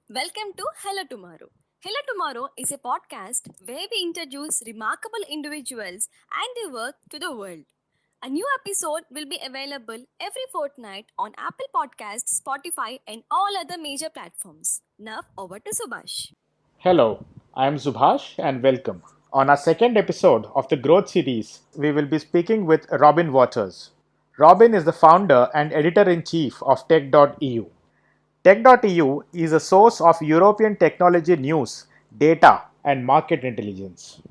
Welcome to Hello Tomorrow. Hello Tomorrow is a podcast where we introduce remarkable individuals and their work to the world. A new episode will be available every fortnight on Apple Podcasts, Spotify, and all other major platforms. Now, over to Subhash. Hello, I am Subhash and welcome. On our second episode of the Growth series, we will be speaking with Robin Wauters. Robin is the founder and editor in chief of Tech.eu. Tech.eu is a source of European technology news, data, and market intelligence.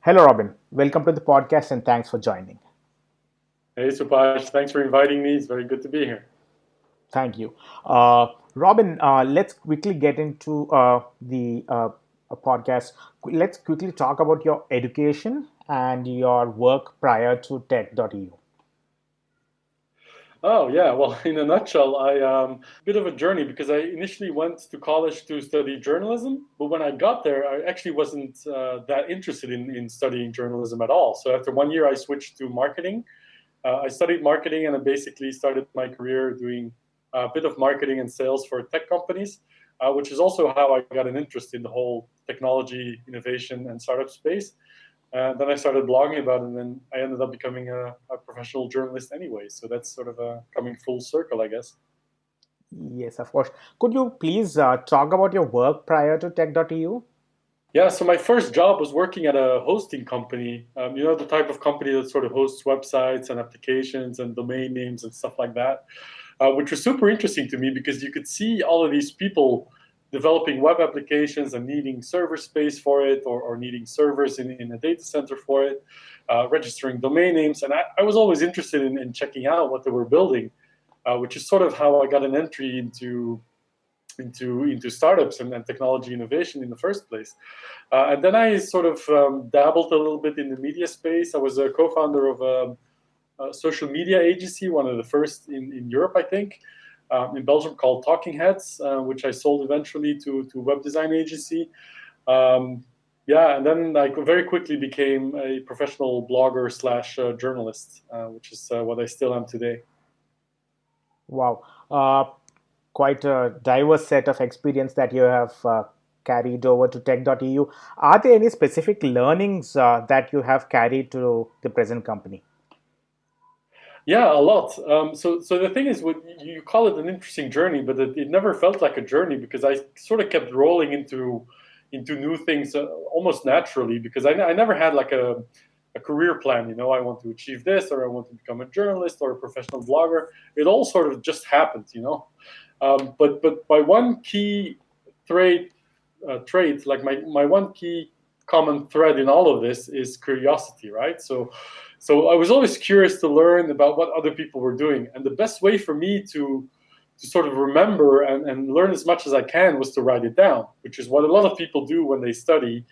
Hello, Robin. Welcome to the podcast and thanks for joining. Hey, Subhash. Thanks for inviting me. It's very good to be here. Thank you. Robin, let's quickly get into the podcast. Let's quickly talk about your education and your work prior to tech.eu. Oh, yeah. Well, in a nutshell, a bit of a journey because I initially went to college to study journalism, but when I got there, I actually wasn't that interested in studying journalism at all. So after 1 year, I switched to marketing. I studied marketing and I basically started my career doing a bit of marketing and sales for tech companies, which is also how I got an interest in the whole technology, innovation, and startup space. Then I started blogging about it, and then I ended up becoming a professional journalist anyway. So that's sort of coming full circle, I guess. Yes, of course. Could you please talk about your work prior to tech.eu? Yeah, so my first job was working at a hosting company. The type of company that sort of hosts websites and applications and domain names and stuff like that, which was super interesting to me because you could see all of these people developing web applications and needing server space for it or needing servers in a data center for it, registering domain names. And I was always interested in checking out what they were building, which is sort of how I got an entry into startups and technology innovation in the first place. And then I sort of dabbled a little bit in the media space. I was a co-founder of a social media agency, one of the first in Europe, I think, in Belgium, called Talking Heads, which I sold eventually to a web design agency. Yeah, and then I very quickly became a professional blogger slash journalist, which is what I still am today. Wow. Quite a diverse set of experience that you have carried over to tech.eu. Are there any specific learnings that you have carried to the present company? Yeah, a lot. So the thing is, you call it an interesting journey, but it never felt like a journey because I sort of kept rolling into new things almost naturally because I never had like a career plan. I want to achieve this or I want to become a journalist or a professional blogger. It all sort of just happened. But my one key trait, like my one key common thread in all of this is curiosity, right? So I was always curious to learn about what other people were doing, and the best way for me to sort of remember and learn as much as I can was to write it down, which is what a lot of people do when they study.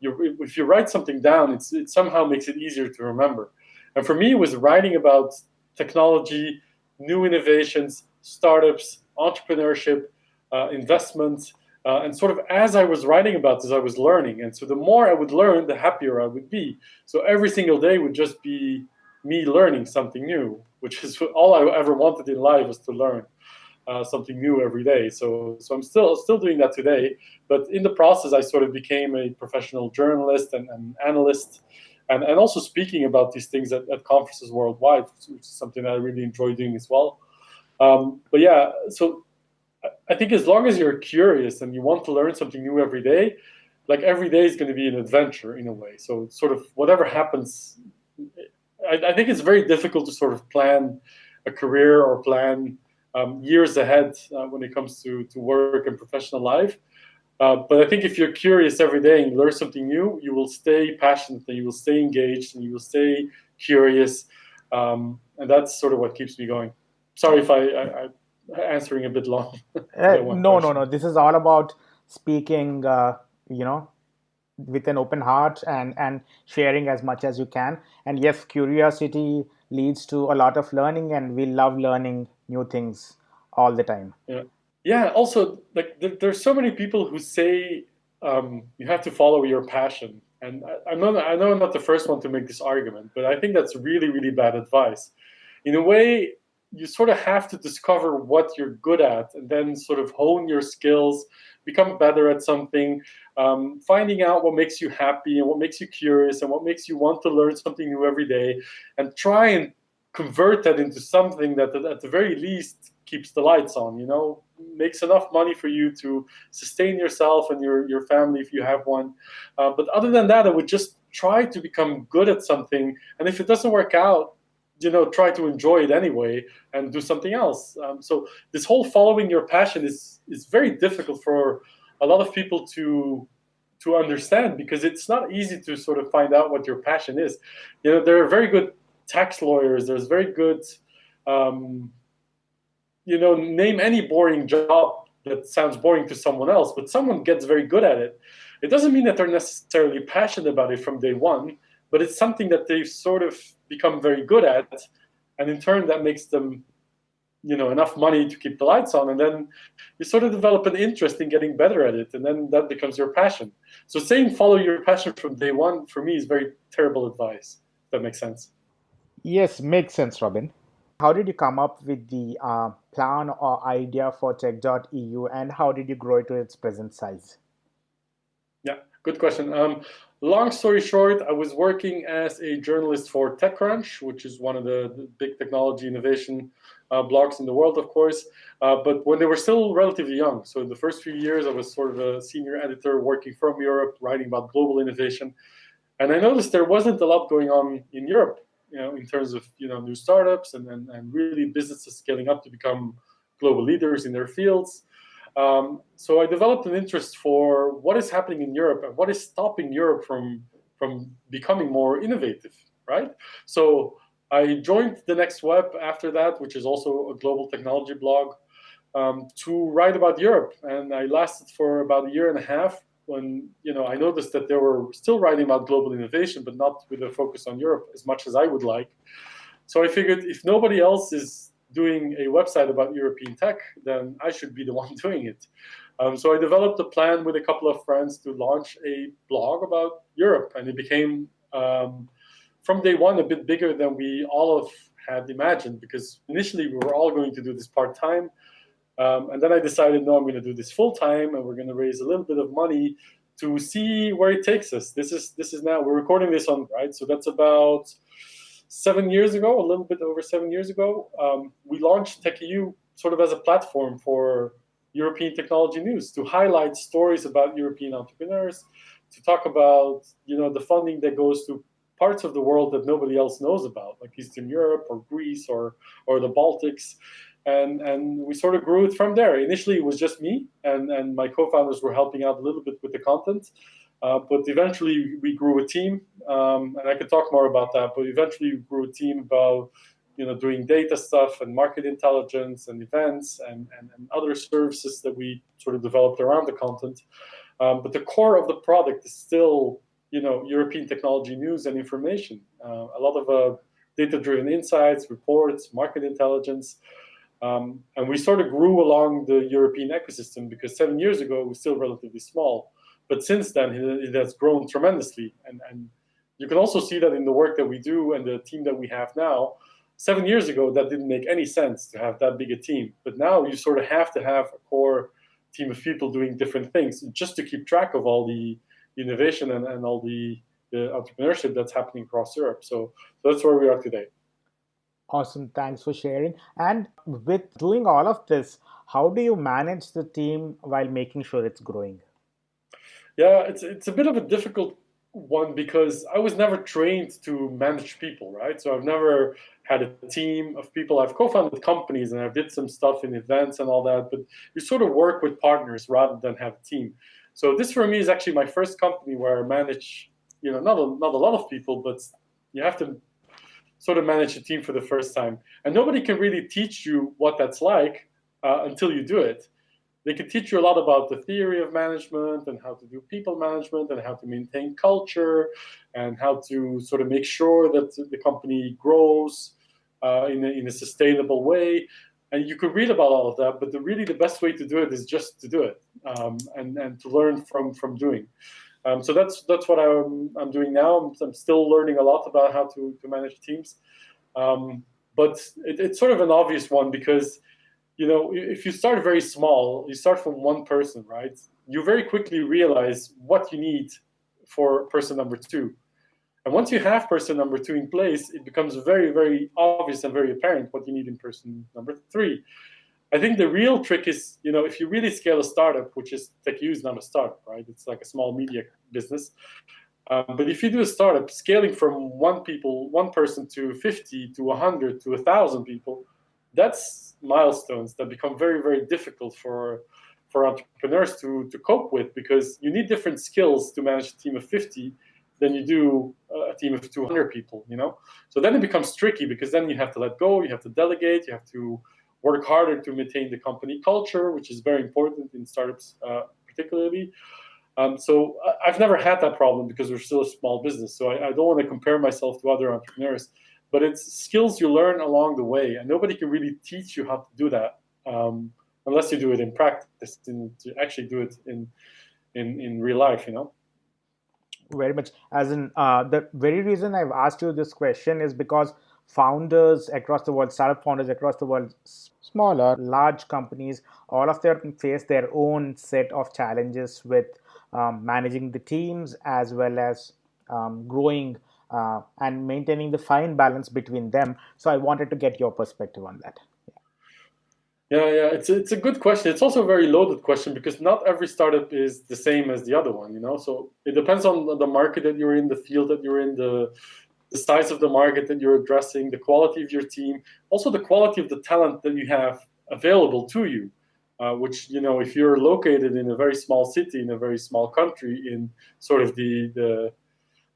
If you write something down, it somehow makes it easier to remember. And for me, it was writing about technology, new innovations, startups, entrepreneurship, investment, and sort of as I was writing about this, I was learning. And so the more I would learn, the happier I would be. So every single day would just be me learning something new, which is all I ever wanted in life was to learn something new every day. So I'm still doing that today. But in the process, I sort of became a professional journalist and analyst, and also speaking about these things at conferences worldwide, which is something that I really enjoy doing as well. But yeah, so I think as long as you're curious and you want to learn something new every day, like every day is going to be an adventure in a way. So sort of whatever happens, I think it's very difficult to sort of plan a career or plan years ahead when it comes to work and professional life. But I think if you're curious every day and you learn something new, you will stay passionate and you will stay engaged and you will stay curious. And that's sort of what keeps me going. Sorry if I answering a bit long to that one No, no, question. no. This is all about speaking, with an open heart and sharing as much as you can. And yes, curiosity leads to a lot of learning, and we love learning new things all the time. Yeah. Yeah. Also, like there's so many people who say you have to follow your passion, and I know I'm not the first one to make this argument, but I think that's really, really bad advice. In a way, you sort of have to discover what you're good at, and then sort of hone your skills, become better at something, finding out what makes you happy and what makes you curious and what makes you want to learn something new every day, and try and convert that into something that at the very least keeps the lights on, makes enough money for you to sustain yourself and your family if you have one. But other than that, I would just try to become good at something. And if it doesn't work out, try to enjoy it anyway and do something else. So this whole following your passion is very difficult for a lot of people to understand, because it's not easy to sort of find out what your passion is. There are very good tax lawyers. There's very good, name any boring job that sounds boring to someone else, but someone gets very good at it. It doesn't mean that they're necessarily passionate about it from day one, but it's something that they've sort of become very good at, and in turn that makes them enough money to keep the lights on, and then you sort of develop an interest in getting better at it, and then that becomes your passion. So saying follow your passion from day one, for me, is very terrible advice, if that makes sense. Yes, makes sense, Robin. How did you come up with the plan or idea for Tech.eu, and how did you grow it to its present size? Yeah, good question. Long story short, I was working as a journalist for TechCrunch, which is one of the big technology innovation blogs in the world, of course. But when they were still relatively young, so in the first few years, I was sort of a senior editor working from Europe, writing about global innovation. And I noticed there wasn't a lot going on in Europe, in terms of new startups and really businesses scaling up to become global leaders in their fields. So I developed an interest for what is happening in Europe and what is stopping Europe from becoming more innovative, right? So I joined the Next Web after that, which is also a global technology blog, to write about Europe. And I lasted for about a year and a half when I noticed that they were still writing about global innovation, but not with a focus on Europe as much as I would like. So I figured if nobody else is doing a website about European tech, then I should be the one doing it. So I developed a plan with a couple of friends to launch a blog about Europe, and it became, from day one, a bit bigger than we all have had imagined, because initially we were all going to do this part-time, and then I decided, no, I'm going to do this full-time, and we're going to raise a little bit of money to see where it takes us. This is now, we're recording this on, right? So that's about 7 years ago, a little bit over 7 years ago, we launched Tech.eu sort of as a platform for European technology news, to highlight stories about European entrepreneurs, to talk about the funding that goes to parts of the world that nobody else knows about, like Eastern Europe or Greece or the Baltics. And we sort of grew it from there. Initially, it was just me, and my co-founders were helping out a little bit with the content. But eventually we grew a team, and I could talk more about that, but eventually we grew a team about doing data stuff and market intelligence and events and other services that we sort of developed around the content. But the core of the product is still European technology news and information. A lot of data-driven insights, reports, market intelligence. And we sort of grew along the European ecosystem, because 7 years ago it was still relatively small. But since then, it has grown tremendously. And you can also see that in the work that we do and the team that we have now. 7 years ago, that didn't make any sense to have that big a team. But now you sort of have to have a core team of people doing different things just to keep track of all the innovation and all the entrepreneurship that's happening across Europe. So that's where we are today. Awesome. Thanks for sharing. And with doing all of this, how do you manage the team while making sure it's growing? Yeah, it's a bit of a difficult one, because I was never trained to manage people, right? So I've never had a team of people. I've co-founded companies and I've did some stuff in events and all that, but you sort of work with partners rather than have a team. So this for me is actually my first company where I manage, not a lot of people, but you have to sort of manage a team for the first time. And nobody can really teach you what that's like until you do it. They can teach you a lot about the theory of management and how to do people management and how to maintain culture and how to sort of make sure that the company grows in a sustainable way. And you could read about all of that, but really the best way to do it is just to do it and to learn from doing. So that's what I'm doing now. I'm still learning a lot about how to manage teams. But it's sort of an obvious one, because if you start very small, you start from one person, right? You very quickly realize what you need for person number two. And once you have person number two in place, it becomes very, very obvious and very apparent what you need in person number three. I think the real trick is, if you really scale a startup, which is Tech.eu is not a startup, right? It's like a small media business. But if you do a startup, scaling from one person to 50 to 100 to 1,000 people, that's milestones that become very, very difficult for entrepreneurs to cope with, because you need different skills to manage a team of 50 than you do a team of 200 people, So then it becomes tricky, because then you have to let go, you have to delegate, you have to work harder to maintain the company culture, which is very important in startups, particularly. So I've never had that problem, because we're still a small business. So I don't want to compare myself to other entrepreneurs, but it's skills you learn along the way, and nobody can really teach you how to do that unless you do it in practice, and to actually do it in real life. Very much. As in, the very reason I've asked you this question is because founders across the world, startup founders across the world, smaller, large companies, all of them face their own set of challenges with managing the teams, as well as growing and maintaining the fine balance between them. So I wanted to get your perspective on that. Yeah, it's a good question. It's also a very loaded question, because not every startup is the same as the other one, So it depends on the market that you're in, the field that you're in, the size of the market that you're addressing, the quality of your team, also the quality of the talent that you have available to you. Which, if you're located in a very small city, in a very small country, in sort of the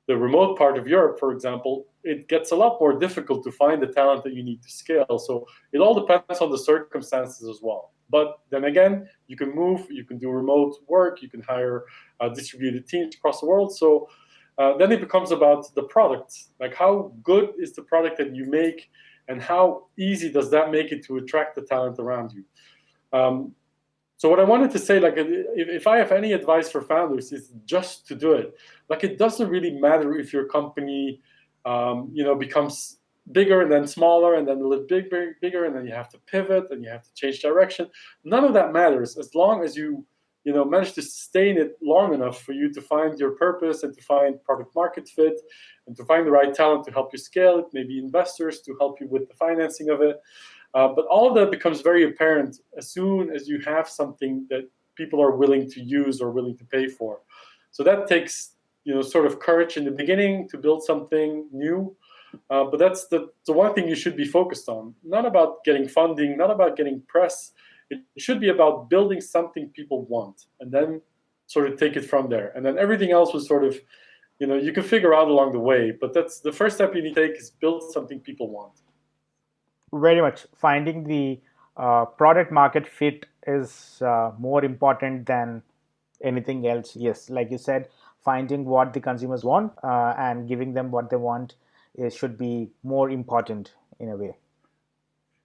remote part of Europe, for example, it gets a lot more difficult to find the talent that you need to scale. So it all depends on the circumstances as well. But then again, you can move, you can do remote work, you can hire distributed teams across the world. So then it becomes about the product. Like, how good is the product that you make, and how easy does that make it to attract the talent around you? So what I wanted to say, like, if I have any advice for founders, is just to do it. Like, it doesn't really matter if your company, becomes bigger and then smaller and then a little bigger, and then you have to pivot and you have to change direction. None of that matters, as long as you manage to sustain it long enough for you to find your purpose, and to find product market fit, and to find the right talent to help you scale it, maybe investors to help you with the financing of it. But all of that becomes very apparent as soon as you have something that people are willing to use or willing to pay for. So that takes, sort of courage in the beginning to build something new. But that's the one thing you should be focused on. Not about getting funding, not about getting press. It should be about building something people want, and then sort of take it from there. And then everything else was sort of, you can figure out along the way. But that's the first step you need to take, is build something people want. Very much. Finding the product market fit is more important than anything else. Yes, like you said, finding what the consumers want and giving them what they want should be more important in a way.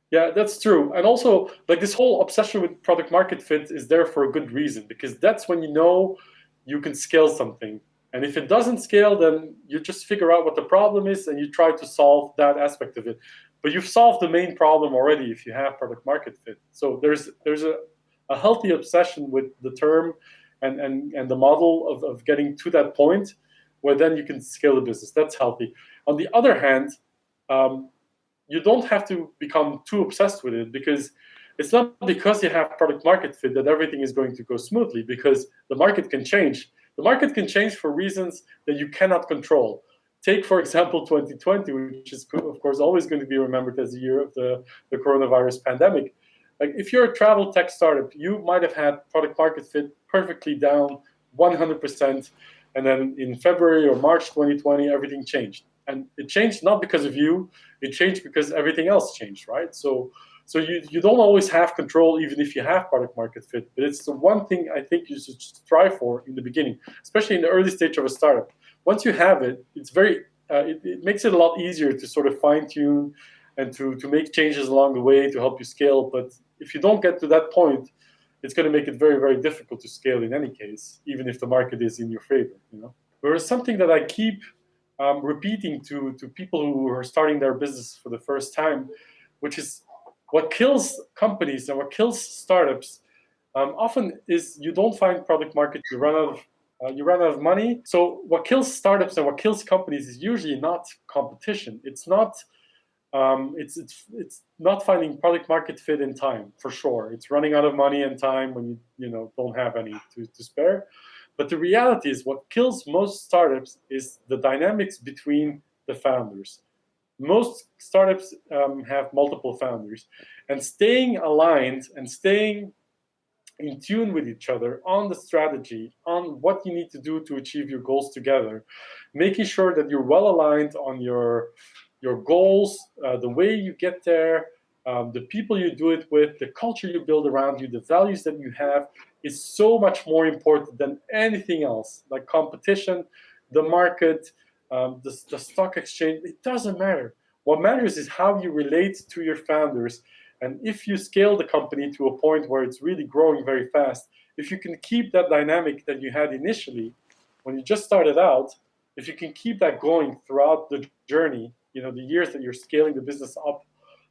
Yeah, that's true. And also, like, this whole obsession with product market fit is there for a good reason, because that's when you can scale something. And if it doesn't scale, then you just figure out what the problem is and you try to solve that aspect of it. But you've solved the main problem already if you have product market fit. So there's a healthy obsession with the term and the model of getting to that point where then you can scale the business. That's healthy. On the other hand, you don't have to become too obsessed with it, because it's not because you have product market fit that everything is going to go smoothly, because the market can change. The market can change for reasons that you cannot control. Take, for example, 2020, which is, of course, always going to be remembered as the year of the coronavirus pandemic. Like, if you're a travel tech startup, you might have had product market fit perfectly down 100%. And then in February or March 2020, everything changed. And it changed not because of you, it changed because everything else changed, right? So you don't always have control, even if you have product market fit. But it's the one thing I think you should strive for in the beginning, especially in the early stage of a startup. Once you have it, it's it makes it a lot easier to sort of fine tune and to make changes along the way to help you scale. But if you don't get to that point, it's going to make it very, very difficult to scale in any case, even if the market is in your favor. Whereas something that I keep repeating to people who are starting their business for the first time, which is what kills companies and what kills startups often is you don't find product market. You run out of money. So what kills startups and what kills companies is usually not competition. It's not it's not finding product market fit in time, for sure. It's running out of money and time when you don't have any to spare. But the reality is what kills most startups is the dynamics between the founders. Most startups have multiple founders, and staying aligned and staying in tune with each other on the strategy, on what you need to do to achieve your goals together, making sure that you're well aligned on your goals, the way you get there, the people you do it with, the culture you build around you, the values that you have is so much more important than anything else, like competition, the market, the stock exchange. It doesn't matter. What matters is how you relate to your founders. And if you scale the company to a point where it's really growing very fast, if you can keep that dynamic that you had initially when you just started out, if you can keep that going throughout the journey, the years that you're scaling the business up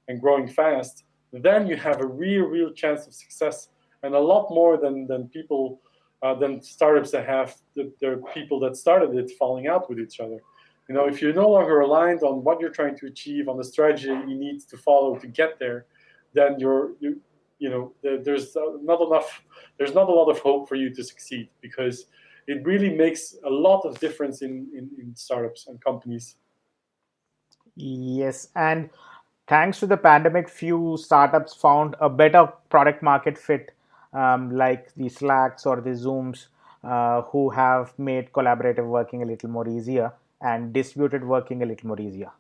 and growing fast, then you have a real chance of success, and a lot more than people than startups that have their people that started it falling out with each other. If you're no longer aligned on what you're trying to achieve, on the strategy you need to follow to get there, then there's not enough. There's not a lot of hope for you to succeed, because it really makes a lot of difference in startups and companies. Yes, and thanks to the pandemic, few startups found a better product market fit, like the Slacks or the Zooms, who have made collaborative working a little more easier and distributed working a little more easier.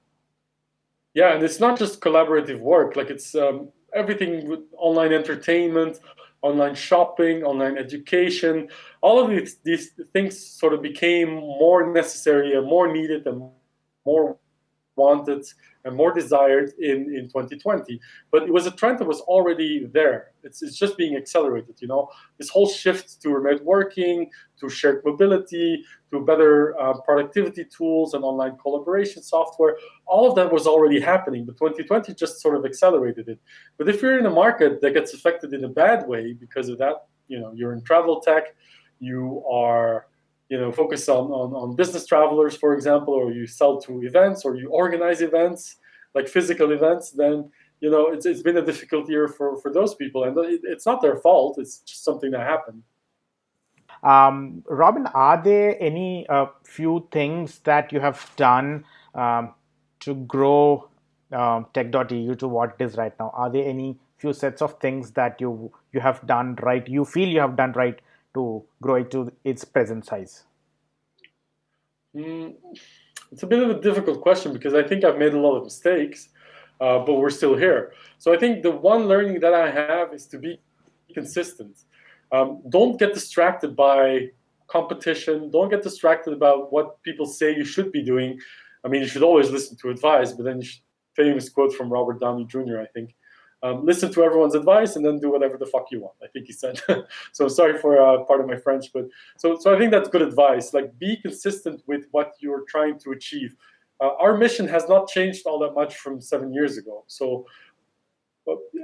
Yeah, and it's not just collaborative work. Like, it's everything with online entertainment, online shopping, online education. All of these things sort of became more necessary and more needed and more wanted and more desired in 2020. But it was a trend that was already there. It's just being accelerated. This whole shift to remote working, to shared mobility, to better productivity tools and online collaboration software. All of that was already happening, but 2020 just sort of accelerated it. But if you're in a market that gets affected in a bad way because of that, you're in travel tech, you are focus on business travelers, for example, or you sell to events, or you organize events, like physical events, then it's been a difficult year for those people, and it's not their fault. It's just something that happened. Robin, are there any few things that you have done to grow tech.eu to what it is right now? Are there any few sets of things that you have done right, you feel you have done right to grow it to its present size? It's a bit of a difficult question, because I think I've made a lot of mistakes, but we're still here. So I think the one learning that I have is to be consistent. Don't get distracted by competition. Don't get distracted about what people say you should be doing. I mean, you should always listen to advice, but then famous quote from Robert Downey Jr., I think. Listen to everyone's advice and then do whatever the fuck you want, I think he said. So sorry for part of my French, but so I think that's good advice. Like, be consistent with what you're trying to achieve. Our mission has not changed all that much from 7 years ago. So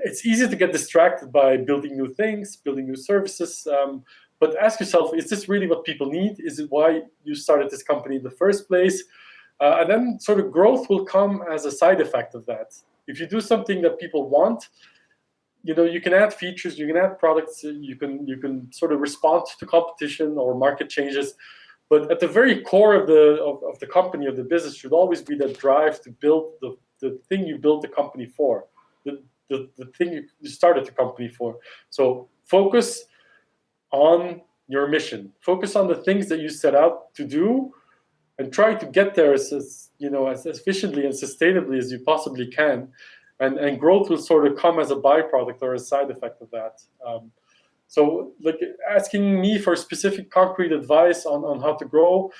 it's easy to get distracted by building new things, building new services. But ask yourself, is this really what people need? Is it why you started this company in the first place? And then sort of growth will come as a side effect of that. If you do something that people want, you can add features, you can add products, you can sort of respond to competition or market changes. But at the very core of the company, of the business, should always be that drive to build the thing you built the company for, the thing you started the company for. So focus on your mission. Focus on the things that you set out to do, and try to get there as efficiently and sustainably as you possibly can, and growth will sort of come as a byproduct or a side effect of that. So, like, asking me for specific concrete advice on how to grow,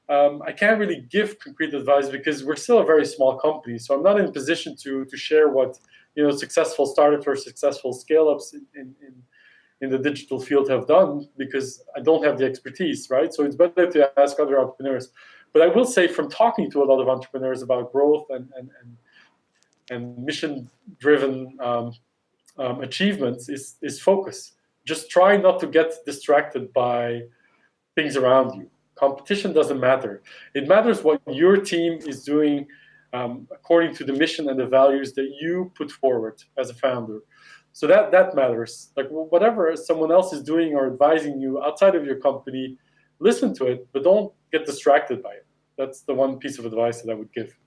I can't really give concrete advice, because we're still a very small company. So I'm not in a position to share what successful startups or successful scale-ups in the digital field have done, because I don't have the expertise, right? So it's better to ask other entrepreneurs. But I will say, from talking to a lot of entrepreneurs about growth and and mission-driven achievements is focus. Just try not to get distracted by things around you. Competition doesn't matter. It matters what your team is doing according to the mission and the values that you put forward as a founder. So that matters. Like whatever someone else is doing or advising you outside of your company, listen to it, but don't get distracted by it. That's the one piece of advice that I would give.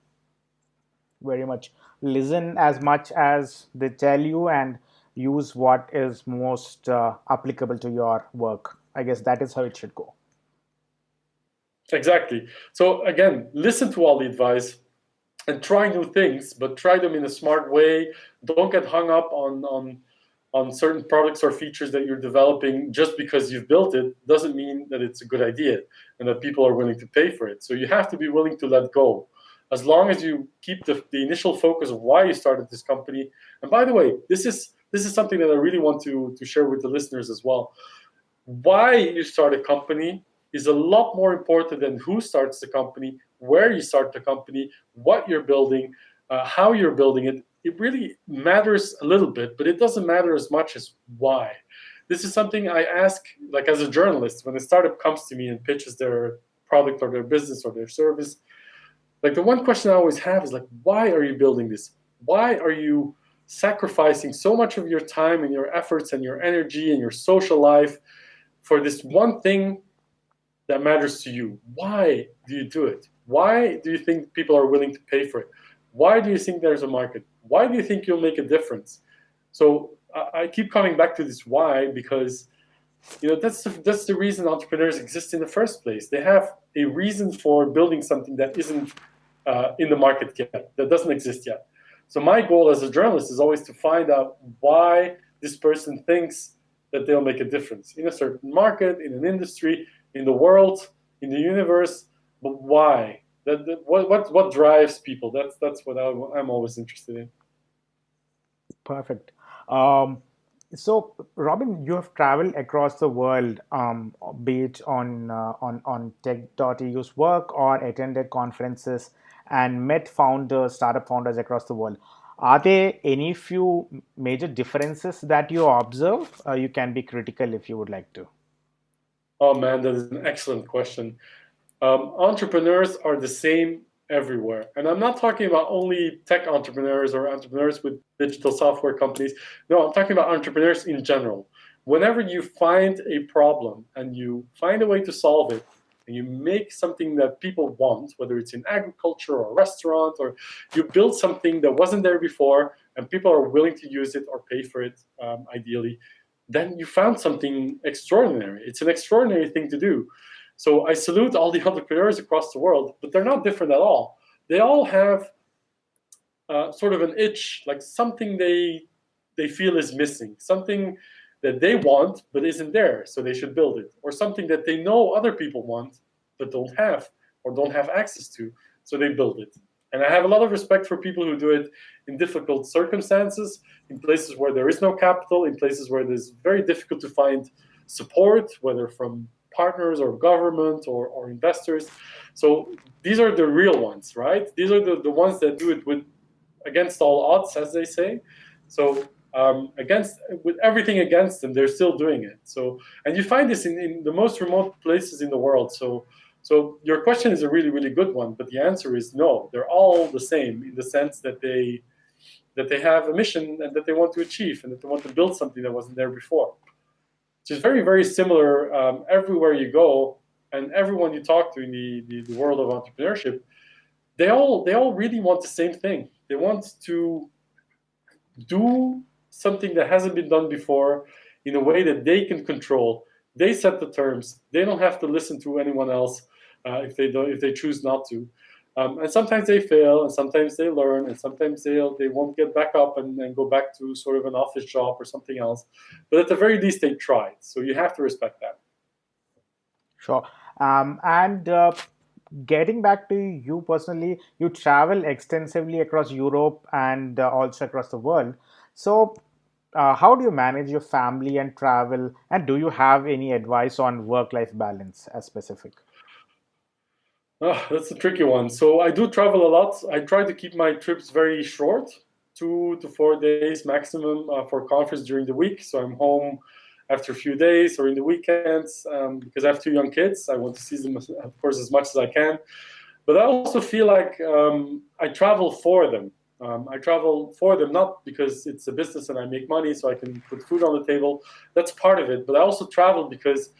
Very much. Listen as much as they tell you and use what is most applicable to your work. I guess that is how it should go. Exactly. So again, listen to all the advice and try new things, but try them in a smart way. Don't get hung up on certain products or features that you're developing just because you've built it doesn't mean that it's a good idea and that people are willing to pay for it. So you have to be willing to let go. As long as you keep the initial focus of why you started this company. And by the way, this is something that I really want to share with the listeners as well. Why you start a company is a lot more important than who starts the company, where you start the company, what you're building, how you're building it. It really matters a little bit, but it doesn't matter as much as why. This is something I ask, like as a journalist, when a startup comes to me and pitches their product or their business or their service. Like the one question I always have is like, why are you building this? Why are you sacrificing so much of your time and your efforts and your energy and your social life for this one thing that matters to you? Why do you do it? Why do you think people are willing to pay for it? Why do you think there's a market? Why do you think you'll make a difference? So I keep coming back to this why, because that's the reason entrepreneurs exist in the first place. They have a reason for building something that isn't in the market yet, that doesn't exist yet. So my goal as a journalist is always to find out why this person thinks that they'll make a difference in a certain market, in an industry, in the world, in the universe. But why? What drives people? That's what I'm always interested in. Perfect. So, Robin, you have traveled across the world, be it on Tech.eu's work or attended conferences and met founders, startup founders across the world. Are there any few major differences that you observe? You can be critical if you would like to. Oh man, that is an excellent question. Entrepreneurs are the same everywhere. And I'm not talking about only tech entrepreneurs or entrepreneurs with digital software companies. No, I'm talking about entrepreneurs in general. Whenever you find a problem and you find a way to solve it, and you make something that people want, whether it's in agriculture or a restaurant, or you build something that wasn't there before and people are willing to use it or pay for it, ideally, then you found something extraordinary. It's an extraordinary thing to do. So I salute all the entrepreneurs across the world, but they're not different at all. They all have sort of an itch, like something they feel is missing, something that they want but isn't there, so they should build it, or something that they know other people want but don't have or don't have access to, so they build it. And I have a lot of respect for people who do it in difficult circumstances, in places where there is no capital, in places where it is very difficult to find support, whether from partners or government or investors. So these are the real ones, right? These are the ones that do it against all odds, as they say. So with everything against them, they're still doing it. So, and you find this in the most remote places in the world. So your question is a really, really good one, but the answer is no. They're all the same in the sense that they have a mission and that they want to achieve and that they want to build something that wasn't there before. Which is very, very similar everywhere you go, and everyone you talk to in the world of entrepreneurship, they all really want the same thing. They want to do something that hasn't been done before in a way that they can control. They set the terms. They don't have to listen to anyone else if they choose not to. And sometimes they fail, and sometimes they learn, and sometimes they won't get back up and go back to sort of an office job or something else. But at the very least, they tried. So you have to respect that. Sure. And getting back to you personally, you travel extensively across Europe and also across the world. So, how do you manage your family and travel? And do you have any advice on work-life balance as specific? That's a tricky one. So I do travel a lot. I try to keep my trips very short. 2 to 4 days maximum for conference during the week. So I'm home after a few days or in the weekends because I have 2 young kids. I want to see them, of course, as much as I can. But I also feel like I travel for them. I travel for them not because it's a business and I make money so I can put food on the table. That's part of it. But I also travel because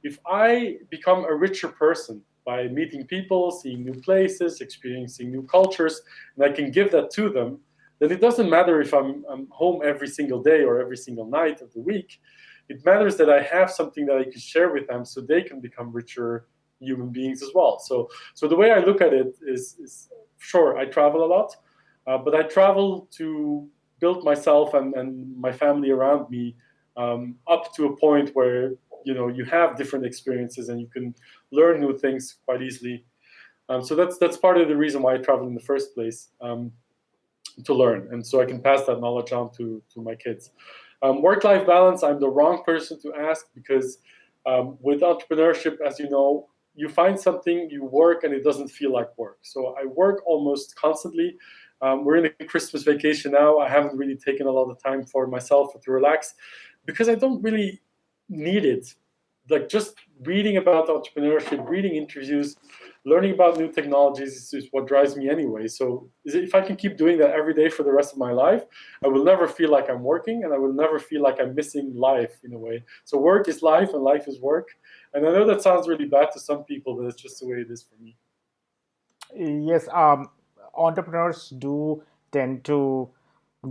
if I become a richer person by meeting people, seeing new places, experiencing new cultures, and I can give that to them, then it doesn't matter if I'm home every single day or every single night of the week. It matters that I have something that I can share with them so they can become richer human beings as well. So the way I look at it is sure, I travel a lot, but I travel to build myself and my family around me up to a point where you have different experiences and you can learn new things quite easily. So that's part of the reason why I travel in the first place, to learn, and so I can pass that knowledge on to my kids. Work-life balance, I'm the wrong person to ask because with entrepreneurship, as you know, you find something, you work, and it doesn't feel like work. So I work almost constantly. We're in a Christmas vacation now. I haven't really taken a lot of time for myself to relax because I don't really need it. Like just reading about entrepreneurship, reading interviews, learning about new technologies is what drives me anyway. So if I can keep doing that every day for the rest of my life, I will never feel like I'm working, and I will never feel like I'm missing life in a way. So work is life and life is work. And I know that sounds really bad to some people, but it's just the way it is for me. Yes, entrepreneurs do tend to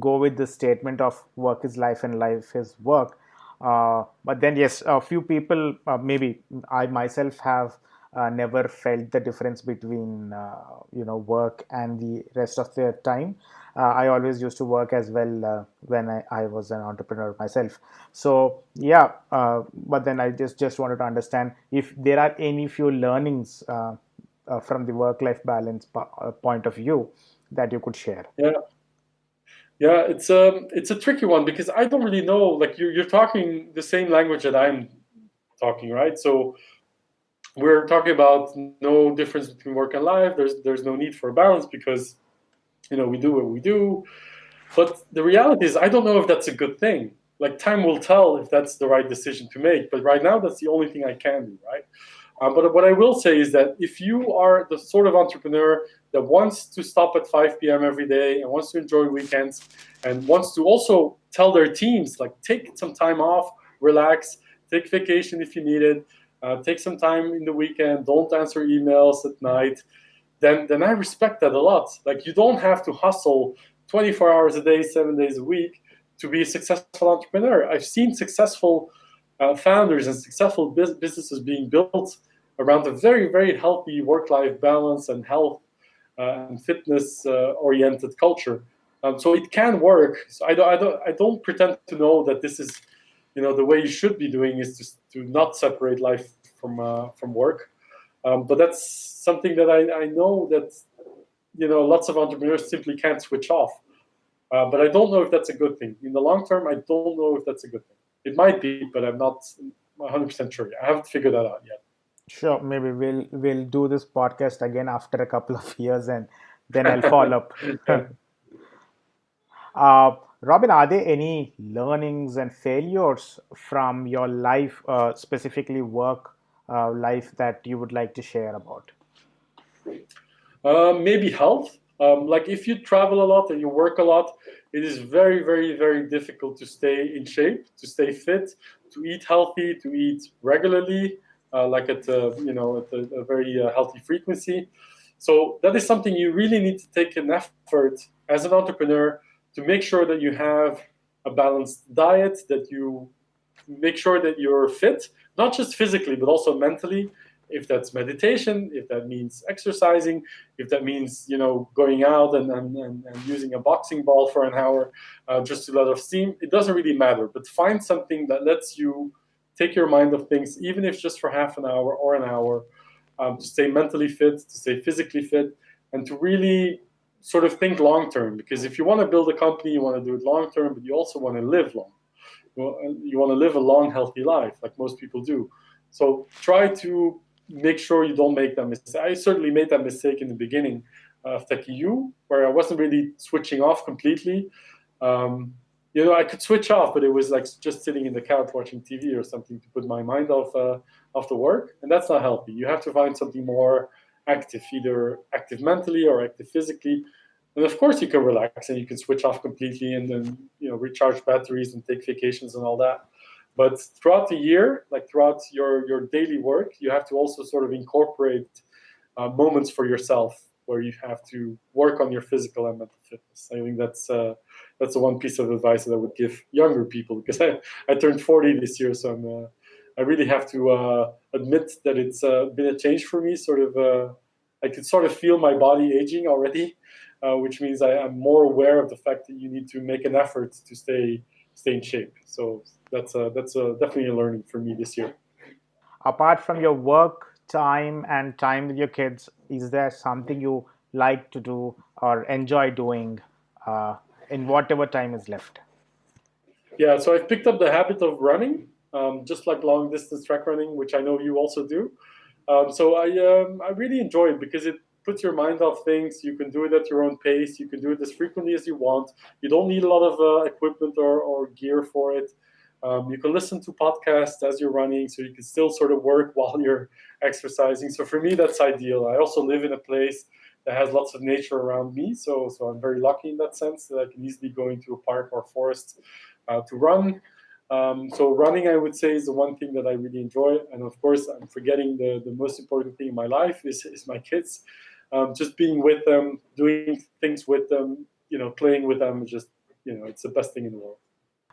go with the statement of work is life and life is work. But then, yes, a few people, maybe I myself have never felt the difference between work and the rest of their time. I always used to work as well when I was an entrepreneur myself. So yeah, but then I just wanted to understand if there are any few learnings from the work-life balance point of view that you could share. Yeah. Yeah, it's a tricky one because I don't really know. Like you're talking the same language that I'm talking, right? So we're talking about no difference between work and life. There's no need for a balance because we do what we do. But the reality is, I don't know if that's a good thing. Like time will tell if that's the right decision to make. But right now, that's the only thing I can do, right? But what I will say is that if you are the sort of entrepreneur that wants to stop at 5 p.m. every day and wants to enjoy weekends and wants to also tell their teams, like, take some time off, relax, take vacation if you need it, take some time in the weekend, don't answer emails at night, then I respect that a lot. Like, you don't have to hustle 24 hours a day, 7 days a week to be a successful entrepreneur. I've seen successful founders and successful businesses being built around a very, very healthy work-life balance and health and fitness-oriented culture. So it can work. So I don't pretend to know that this is, the way you should be doing is to not separate life from work. But that's something that I know that lots of entrepreneurs simply can't switch off. But I don't know if that's a good thing. In the long term, I don't know if that's a good thing. It might be, but I'm not 100% sure yet. I haven't figured that out yet. Sure, maybe we'll do this podcast again after a couple of years, and then I'll follow up. Yeah. Robin, are there any learnings and failures from your life, specifically work life, that you would like to share about? Maybe health. Like if you travel a lot and you work a lot, it is very, very, very difficult to stay in shape, to stay fit, to eat healthy, to eat regularly, like at a very healthy frequency. So that is something you really need to take an effort as an entrepreneur to make sure that you have a balanced diet, that you make sure that you're fit, not just physically, but also mentally. If that's meditation, if that means exercising, if that means going out and using a boxing ball for an hour just to let off steam, it doesn't really matter. But find something that lets you take your mind off things, even if just for half an hour or an hour, to stay mentally fit, to stay physically fit, and to really sort of think long term. Because if you want to build a company, you want to do it long term, but you also want to live long. You want to live a long, healthy life, like most people do. So try to make sure you don't make that mistake. I certainly made that mistake in the beginning, of Tech.eu, where I wasn't really switching off completely. Um, I could switch off, but it was like just sitting in the couch watching TV or something to put my mind off the work, and that's not healthy. You have to find something more active, either active mentally or active physically. And of course, you can relax and you can switch off completely, and then recharge batteries and take vacations and all that. But throughout the year, like throughout your daily work, you have to also sort of incorporate moments for yourself where you have to work on your physical and mental fitness. I think that's the one piece of advice that I would give younger people, because I turned 40 this year, so I really have to admit that it's been a change for me. I could sort of feel my body aging already, which means I'm more aware of the fact that you need to make an effort to stay in shape. So that's definitely a learning for me this year. Apart from your work time and time with your kids, is there something you like to do or enjoy doing uh, in whatever time is left? Yeah, so I've picked up the habit of running, just like long distance track running, which I know you also do. So I really enjoy it because it puts your mind off things. You can do it at your own pace. You can do it as frequently as you want. You don't need a lot of equipment or gear for it. You can listen to podcasts as you're running, so you can still sort of work while you're exercising. So for me, that's ideal. I also live in a place that has lots of nature around me, so I'm very lucky in that sense that I can easily go into a park or forest to run. So running, I would say, is the one thing that I really enjoy. And of course, I'm forgetting the most important thing in my life is my kids. Just being with them, doing things with them, playing with them, just, it's the best thing in the world.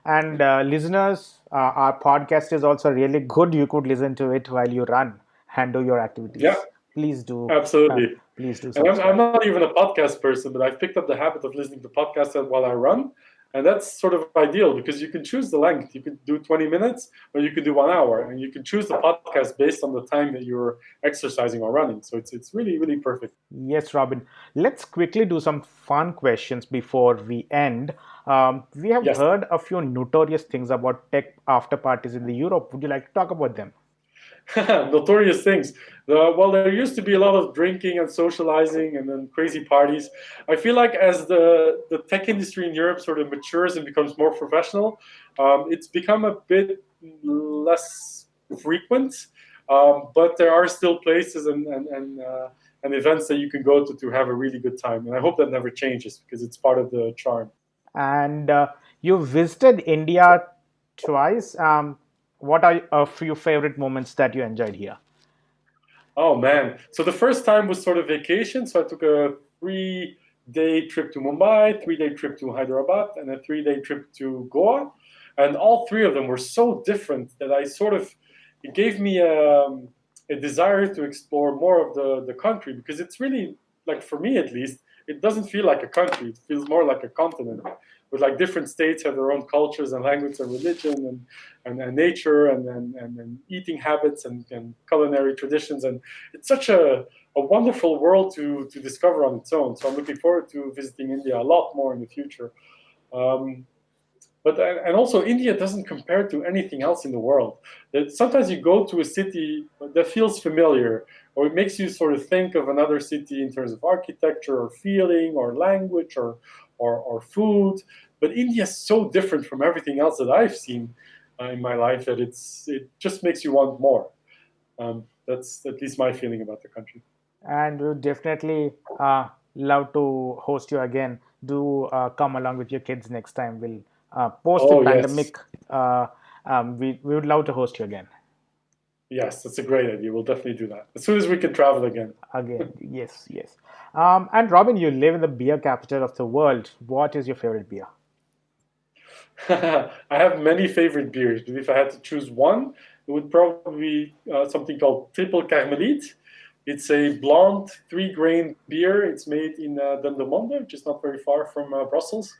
And listeners, our podcast is also really good. You could listen to it while you run and do your Yeah, activities. Please do, absolutely. please do And I'm subscribe. not even a podcast person, but I've picked up the habit of listening to podcasts while I run. And that's sort of ideal because you can choose the length. You could do 20 minutes or you could do 1 hour. And you can choose the podcast based on the time that you're exercising or running. So it's really, really perfect. Yes, Robin. Let's quickly do some fun questions before we end. We have Yes. heard a few notorious things about tech after parties in the Europe. Would you like to talk about them? Notorious things. Well, there used to be a lot of drinking and socializing and then crazy parties. I feel like as the tech industry in Europe sort of matures and becomes more professional, it's become a bit less frequent. But there are still places and events that you can go to have a really good time. And I hope that never changes because it's part of the charm. And you visited India twice. What are a few favorite moments that you enjoyed here? Oh man! So the first time was sort of vacation. So I took a 3-day trip to Mumbai, 3-day trip to Hyderabad, and a 3-day trip to Goa. And all three of them were so different that it gave me a desire to explore more of the country, because it's really, like, for me at least, it doesn't feel like a country. It feels more like a continent, with like different states have their own cultures and language and religion and nature and eating habits and culinary traditions. And it's such a wonderful world to discover on its own. So I'm looking forward to visiting India a lot more in the future. Um, and also India doesn't compare to anything else in the world. Sometimes you go to a city that feels familiar, or it makes you sort of think of another city in terms of architecture or feeling or language or food. But India is so different from everything else that I've seen in my life that it just makes you want more. That's at least my feeling about the country. And we would definitely love to host you again. Do come along with your kids next time. We'll post the Oh yes, pandemic. We would love to host you again. yes, that's a great idea. We'll definitely do that as soon as we can travel again. Again, yes, yes. And Robin, you live in the beer capital of the world. What is your favorite beer? I have many favorite beers, but if I had to choose one, it would probably be something called Triple Carmelite. It's a blonde 3-grain beer. It's made in Dendermonde, which is not very far from Brussels.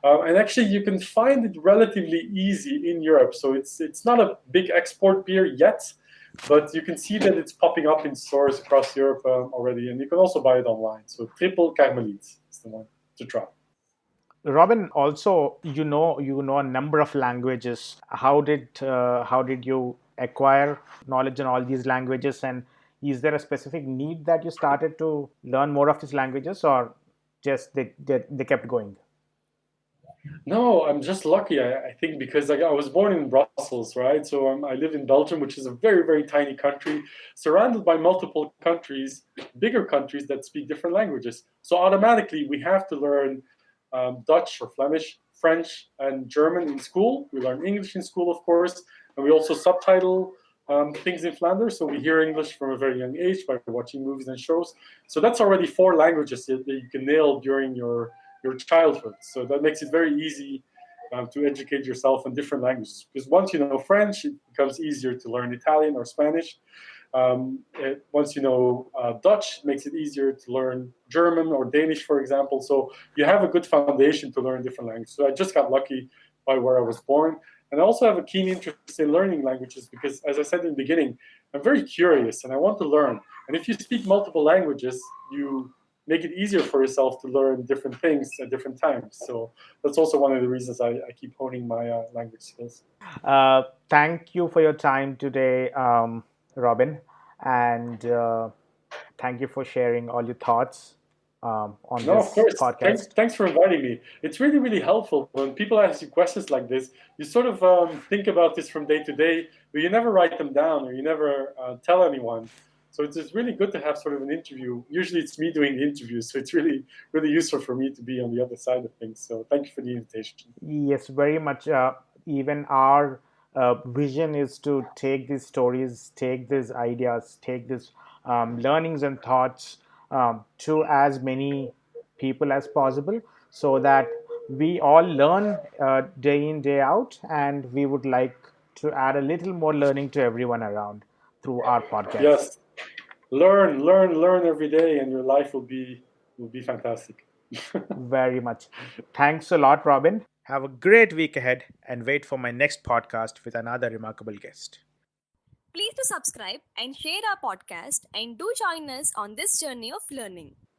And actually, you can find it relatively easy in Europe. So it's not a big export beer yet, but you can see that it's popping up in stores across Europe already. And you can also buy it online. So Triple Carmelite is the one to try. Robin, also you know a number of languages. How did you acquire knowledge in all these languages? And Is there a specific need that you started to learn more of these languages, or just they kept going? No, I'm just lucky. I think because I was born in Brussels, right? So I live in Belgium, which is a very, very tiny country, surrounded by multiple countries, bigger countries that speak different languages. So automatically, we have to learn Dutch or Flemish, French, and German in school. We learn English in school, of course, and we also subtitle things in Flanders. So we hear English from a very young age by watching movies and shows. So that's already four languages that you can nail during your childhood. So that makes it very easy to educate yourself in different languages. Because once you know French, it becomes easier to learn Italian or Spanish. Once you know Dutch, it makes it easier to learn German or Danish, for example. So you have a good foundation to learn different languages. So I just got lucky by where I was born. And I also have a keen interest in learning languages because, as I said in the beginning, I'm very curious and I want to learn. And if you speak multiple languages, you make it easier for yourself to learn different things at different times. So that's also one of the reasons I keep honing my language skills. Thank you for your time today, Robin, and thank you for sharing all your thoughts on No, of this course. Thanks, podcast. thanks for inviting me. It's really, really helpful when people ask you questions like this. You sort of think about this from day to day, but you never write them down or you never tell anyone. So it's just really good to have sort of an interview. Usually, it's me doing the interviews, so it's really, really useful for me to be on the other side of things. So thank you for the invitation. Yes, very much. Even our vision is to take these stories, take these ideas, take these learnings and thoughts to as many people as possible, so that we all learn day in, day out, and we would like to add a little more learning to everyone around through our podcast. Yes, learn, learn, learn every day, and your life will be fantastic. Very much. Thanks a lot, Robin. Have a great week ahead and wait for my next podcast with another remarkable guest. Please do subscribe and share our podcast and do join us on this journey of learning.